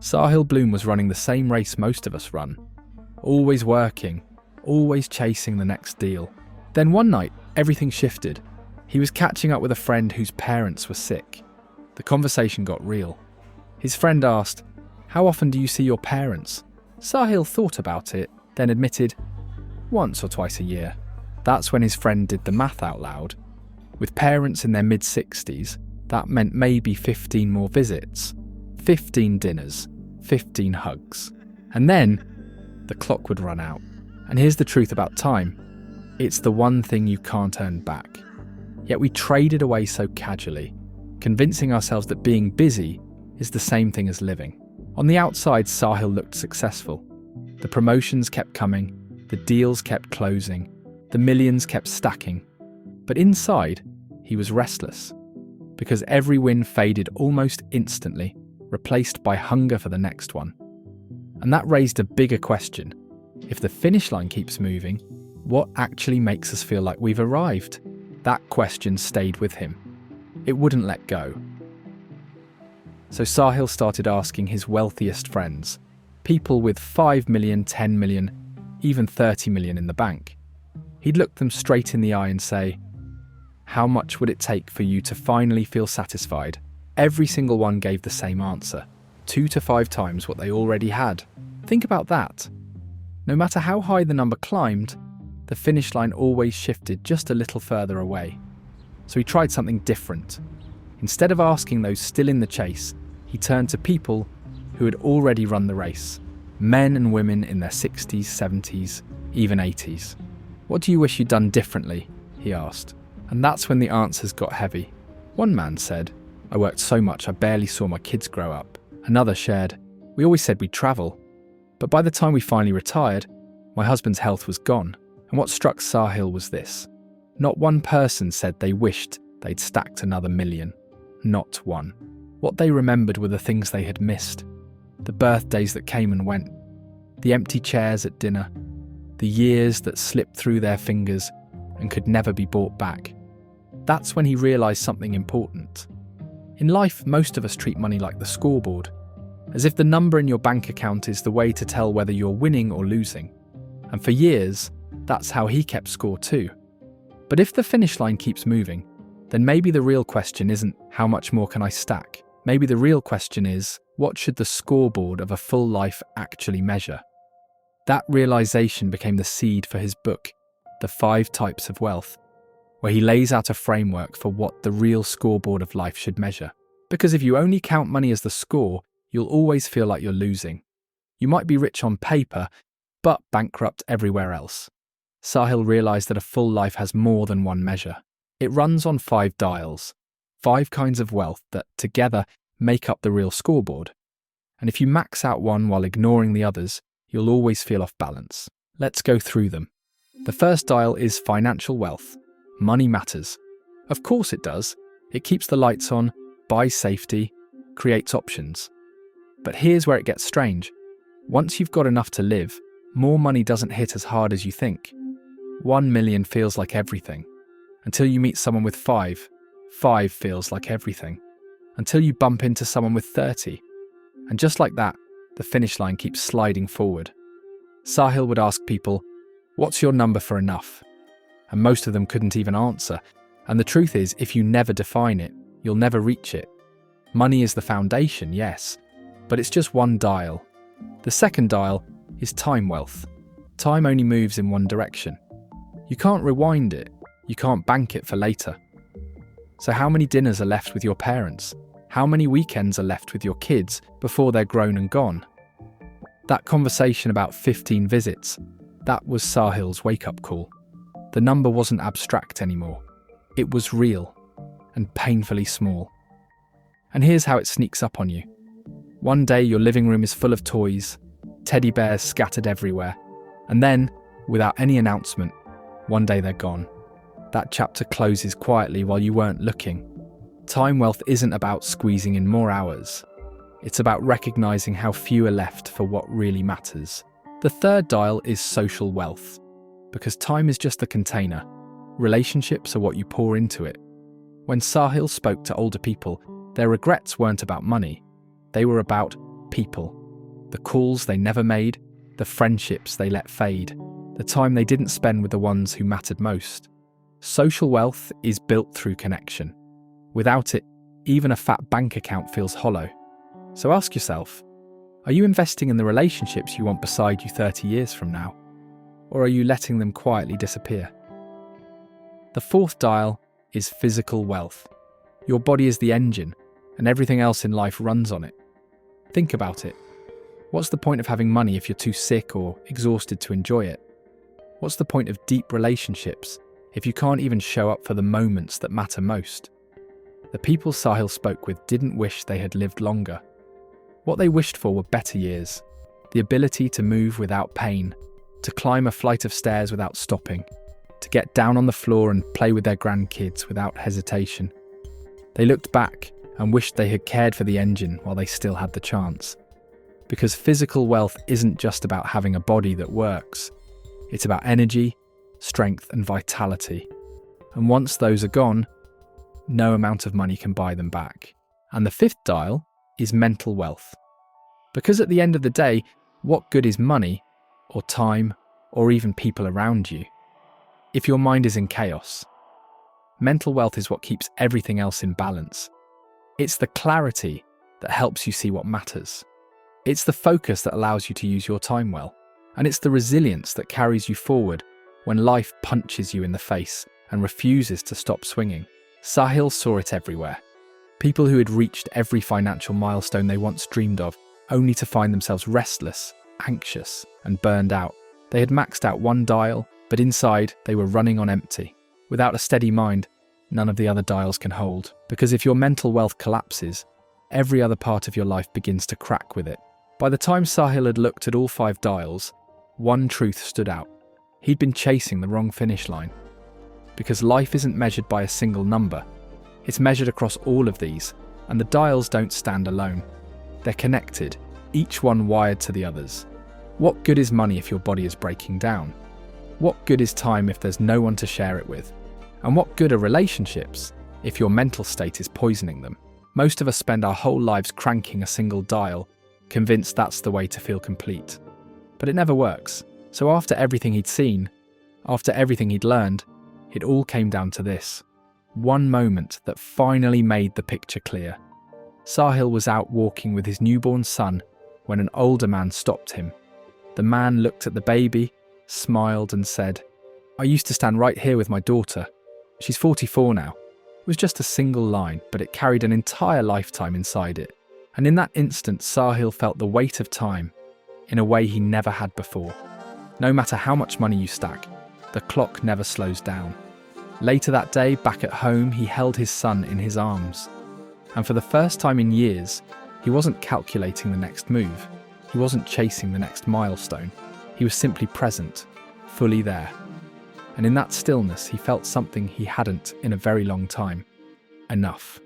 Sahil Bloom was running the same race most of us run. Always working, always chasing the next deal. Then one night, everything shifted. He was catching up with a friend whose parents were sick. The conversation got real. His friend asked, "How often do you see your parents?" Sahil thought about it, then admitted, "Once or twice a year." That's when his friend did the math out loud. With parents in their mid-60s, that meant maybe 15 more visits, 15 dinners, 15 hugs. And then the clock would run out. And here's the truth about time. It's the one thing you can't earn back. Yet we trade it away so casually, convincing ourselves that being busy is the same thing as living. On the outside, Sahil looked successful. The promotions kept coming, the deals kept closing, the millions kept stacking. But inside, he was restless, because every win faded almost instantly, replaced by hunger for the next one. And that raised a bigger question. If the finish line keeps moving, what actually makes us feel like we've arrived? That question stayed with him. It wouldn't let go. So Sahil started asking his wealthiest friends, people with 5 million, 10 million, even 30 million in the bank. He'd look them straight in the eye and say, "How much would it take for you to finally feel satisfied?" Every single one gave the same answer, 2 to 5 times what they already had. Think about that. No matter how high the number climbed, the finish line always shifted just a little further away. So he tried something different. Instead of asking those still in the chase, he turned to people who had already run the race. Men and women in their 60s, 70s, even 80s. "What do you wish you'd done differently?" he asked. And that's when the answers got heavy. One man said, "I worked so much I barely saw my kids grow up." Another shared, "We always said we'd travel, but by the time we finally retired, my husband's health was gone." And what struck Sahil was this. Not one person said they wished they'd stacked another million. Not one. What they remembered were the things they had missed. The birthdays that came and went. The empty chairs at dinner. The years that slipped through their fingers and could never be bought back. That's when he realised something important. In life, most of us treat money like the scoreboard, as if the number in your bank account is the way to tell whether you're winning or losing. And for years, that's how he kept score too. But if the finish line keeps moving, then maybe the real question isn't how much more can I stack? Maybe the real question is, what should the scoreboard of a full life actually measure? That realisation became the seed for his book, The 5 Types of Wealth, where he lays out a framework for what the real scoreboard of life should measure. Because if you only count money as the score, you'll always feel like you're losing. You might be rich on paper, but bankrupt everywhere else. Sahil realised that a full life has more than one measure. It runs on 5 dials, 5 kinds of wealth that together make up the real scoreboard. And if you max out one while ignoring the others, you'll always feel off balance. Let's go through them. The first dial is financial wealth. Money matters. Of course it does. It keeps the lights on, buys safety, creates options. But here's where it gets strange. Once you've got enough to live, more money doesn't hit as hard as you think. 1 million feels like everything. Until you meet someone with 5, 5 feels like everything. Until you bump into someone with 30. And just like that, the finish line keeps sliding forward. Sahil would ask people, "What's your number for enough?" And most of them couldn't even answer. And the truth is, if you never define it, you'll never reach it. Money is the foundation, yes, but it's just one dial. The second dial is time wealth. Time only moves in one direction. You can't rewind it. You can't bank it for later. So how many dinners are left with your parents? How many weekends are left with your kids before they're grown and gone? That conversation about 15 visits, that was Sahil's wake-up call. The number wasn't abstract anymore. It was real and painfully small. And here's how it sneaks up on you. One day your living room is full of toys, teddy bears scattered everywhere, and then, without any announcement, one day they're gone. That chapter closes quietly while you weren't looking. Time wealth isn't about squeezing in more hours. It's about recognizing how few are left for what really matters. The third dial is social wealth. Because time is just the container. Relationships are what you pour into it. When Sahil spoke to older people, their regrets weren't about money. They were about People. The calls they never made, the friendships they let fade, the time they didn't spend with the ones who mattered most. Social wealth is built through connection. Without it, even a fat bank account feels hollow. So ask yourself, are you investing in the relationships you want beside you 30 years from now? Or are you letting them quietly disappear? The fourth dial is physical wealth. Your body is the engine, and everything else in life runs on it. Think about it. What's the point of having money if you're too sick or exhausted to enjoy it? What's the point of deep relationships if you can't even show up for the moments that matter most? The people Sahil spoke with didn't wish they had lived longer. What they wished for were better years, the ability to move without pain, to climb a flight of stairs without stopping, to get down on the floor and play with their grandkids without hesitation. They looked back and wished they had cared for the engine while they still had the chance. Because physical wealth isn't just about having a body that works. It's about energy, strength, and vitality. And once those are gone, no amount of money can buy them back. And the fifth dial is mental wealth. Because at the end of the day, what good is money, or time, or even people around you, if your mind is in chaos? Mental wealth is what keeps everything else in balance. It's the clarity that helps you see what matters. It's the focus that allows you to use your time well. And it's the resilience that carries you forward when life punches you in the face and refuses to stop swinging. Sahil saw it everywhere. People who had reached every financial milestone they once dreamed of, only to find themselves restless, anxious, and burned out. They had maxed out one dial, but inside they were running on empty. Without a steady mind, none of the other dials can hold. Because if your mental wealth collapses, every other part of your life begins to crack with it. By the time Sahil had looked at all 5 dials, one truth stood out. He'd been chasing the wrong finish line. Because life isn't measured by a single number. It's measured across all of these, and the dials don't stand alone. They're connected, each one wired to the others. What good is money if your body is breaking down? What good is time if there's no one to share it with? And what good are relationships if your mental state is poisoning them? Most of us spend our whole lives cranking a single dial, convinced that's the way to feel complete. But it never works. So after everything he'd seen, after everything he'd learned, it all came down to this. One moment that finally made the picture clear. Sahil was out walking with his newborn son when an older man stopped him. The man looked at the baby, smiled and said, "I used to stand right here with my daughter. She's 44 now." It was just a single line, but it carried an entire lifetime inside it. And in that instant, Sahil felt the weight of time in a way he never had before. No matter how much money you stack, the clock never slows down. Later that day, back at home, he held his son in his arms. And for the first time in years, he wasn't calculating the next move. He wasn't chasing the next milestone. He was simply present, fully there. And in that stillness, he felt something he hadn't in a very long time. Enough.